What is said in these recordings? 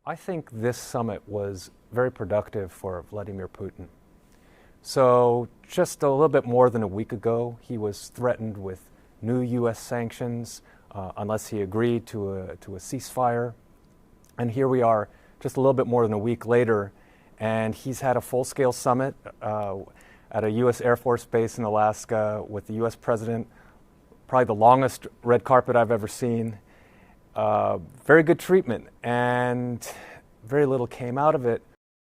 I think this summit was very productive for Vladimir Putin. So just a little bit more than a week ago, he was threatened with new U.S. sanctions unless he agreed to a ceasefire. And here we are just a little bit more than a week later, and he's had a full-scale summit at a U.S. Air Force base in Alaska with the U.S. president, probably the longest red carpet I've ever seen. Very good treatment, and very little came out of it.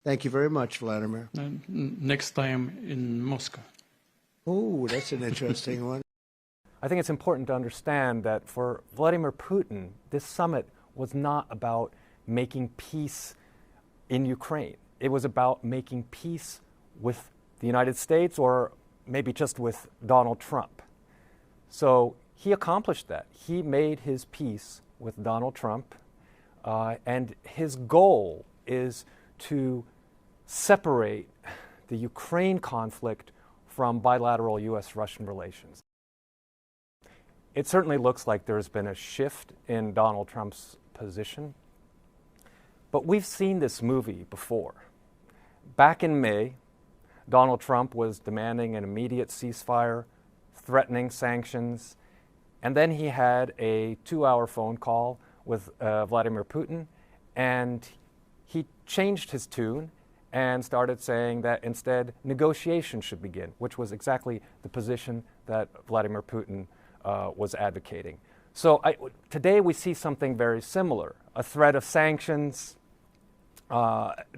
Thank you very much, Vladimir. Next time in Moscow. Oh, that's an interesting one. I think it's important to understand that for Vladimir Putin, this summit was not about making peace in Ukraine. It was about making peace with the United States, or maybe just with Donald Trump. So he accomplished that. He made his peace with Donald Trump, and his goal is to separate the Ukraine conflict from bilateral U.S.-Russian relations. It certainly looks like there's been a shift in Donald Trump's position, but we've seen this movie before. Back in May, Donald Trump was demanding an immediate ceasefire, threatening sanctions, and then he had a 2-hour phone call with Vladimir Putin, and he changed his tune and started saying that instead negotiations should begin, which was exactly the position that Vladimir Putin was advocating. So today we see something very similar, a threat of sanctions,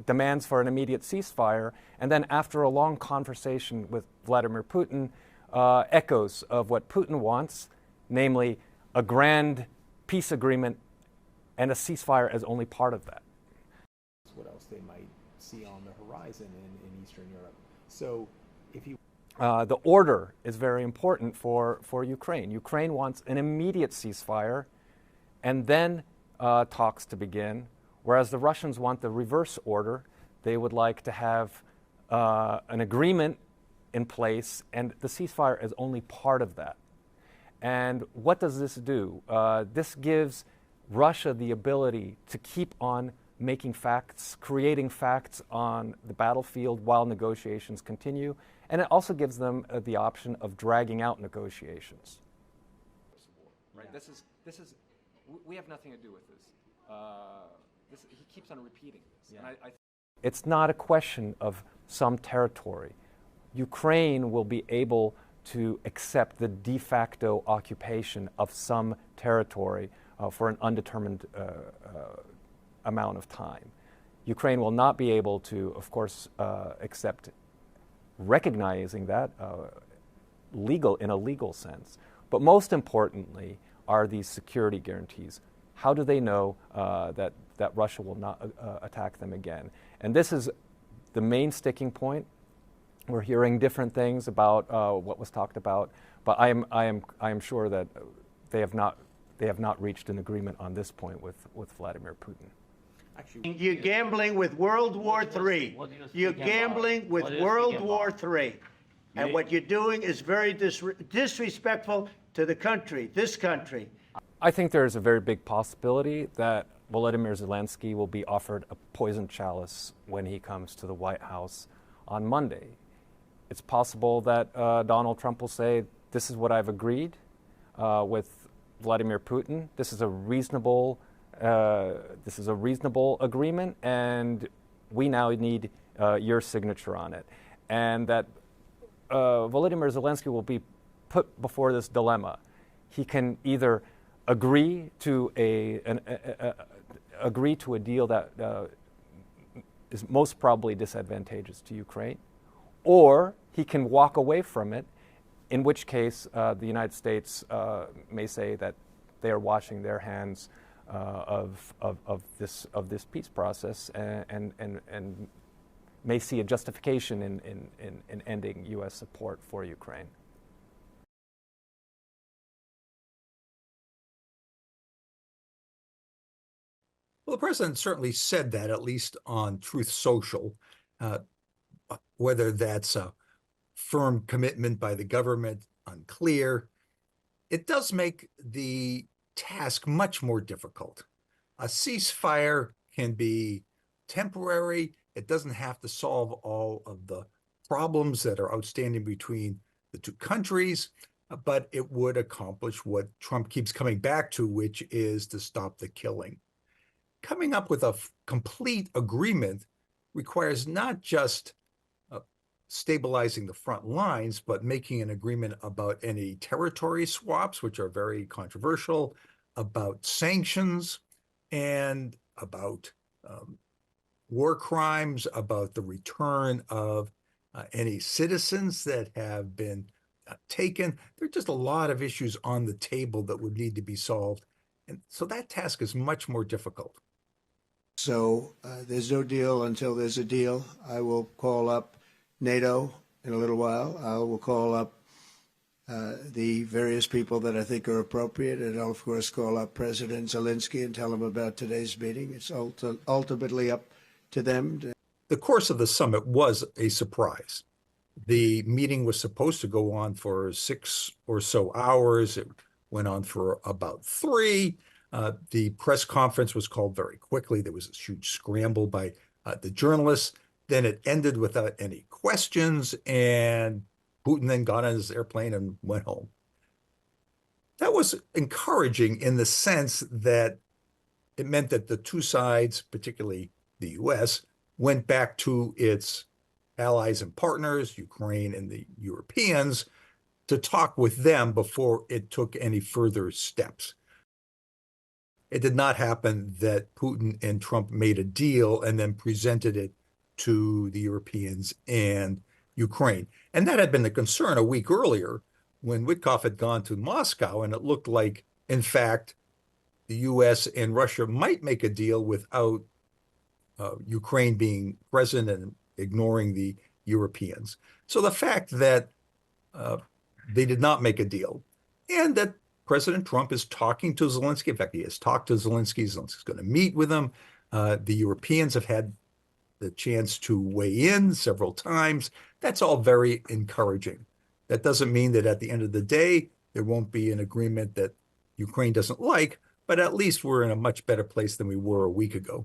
demands for an immediate ceasefire, and then after a long conversation with Vladimir Putin, echoes of what Putin wants, namely a grand peace agreement and a ceasefire as only part of that. What else they might see on the horizon in Eastern Europe. So if you... the order is very important for Ukraine. Ukraine wants an immediate ceasefire and then talks to begin, whereas the Russians want the reverse order. They would like to have an agreement in place, and the ceasefire is only part of that. And what does this do? This gives Russia the ability to keep on making facts, creating facts on the battlefield while negotiations continue, and it also gives them the option of dragging out negotiations. Right. Yeah. This is. We have nothing to do with this. He keeps on repeating this. Yeah. And it's not a question of some territory. Ukraine will be able to accept the de facto occupation of some territory for an undetermined amount of time. Ukraine will not be able to, of course, accept recognizing that in a legal sense. But most importantly are these security guarantees. How do they know that Russia will not attack them again? And this is the main sticking point. We're hearing different things about what was talked about, but I am sure that they have not reached an agreement on this point with Vladimir Putin. Actually, you're gambling with World War III. You're gambling with World War III. And what you're doing is very disrespectful to the country, this country. I think there's a very big possibility that Volodymyr Zelensky will be offered a poison chalice when he comes to the White House on Monday. It's possible that Donald Trump will say, this is what I've agreed with Vladimir Putin. This is a reasonable agreement, and we now need your signature on it. And that Volodymyr Zelensky will be put before this dilemma. He can either agree to a deal that is most probably disadvantageous to Ukraine, or he can walk away from it, in which case the United States may say that they are washing their hands of this peace process and may see a justification in ending U.S. support for Ukraine. Well, the president certainly said that, at least on Truth Social. Whether that's a firm commitment by the government, unclear. It does make the task much more difficult. A ceasefire can be temporary. It doesn't have to solve all of the problems that are outstanding between the two countries, but it would accomplish what Trump keeps coming back to, which is to stop the killing. Coming up with a complete agreement requires not just stabilizing the front lines, but making an agreement about any territory swaps, which are very controversial, about sanctions, and about war crimes, about the return of any citizens that have been taken. There are just a lot of issues on the table that would need to be solved. And so that task is much more difficult. So there's no deal until there's a deal. I will call up NATO in a little while. I will call up the various people that I think are appropriate, and I'll, of course, call up President Zelensky and tell him about today's meeting. It's ultimately up to them. The course of the summit was a surprise. The meeting was supposed to go on for 6 or so hours. It went on for about 3. The press conference was called very quickly. There was a huge scramble by the journalists. Then it ended without any questions, and Putin then got on his airplane and went home. That was encouraging in the sense that it meant that the two sides, particularly the U.S., went back to its allies and partners, Ukraine and the Europeans, to talk with them before it took any further steps. It did not happen that Putin and Trump made a deal and then presented it to the Europeans and Ukraine. And that had been the concern a week earlier when Witkoff had gone to Moscow, and it looked like, in fact, the U.S. and Russia might make a deal without Ukraine being present and ignoring the Europeans. So the fact that they did not make a deal, and that President Trump is talking to Zelensky. In fact, he has talked to Zelensky. Zelensky's going to meet with him. The Europeans have had the chance to weigh in several times. That's all very encouraging. That doesn't mean that at the end of the day, there won't be an agreement that Ukraine doesn't like, but at least we're in a much better place than we were a week ago.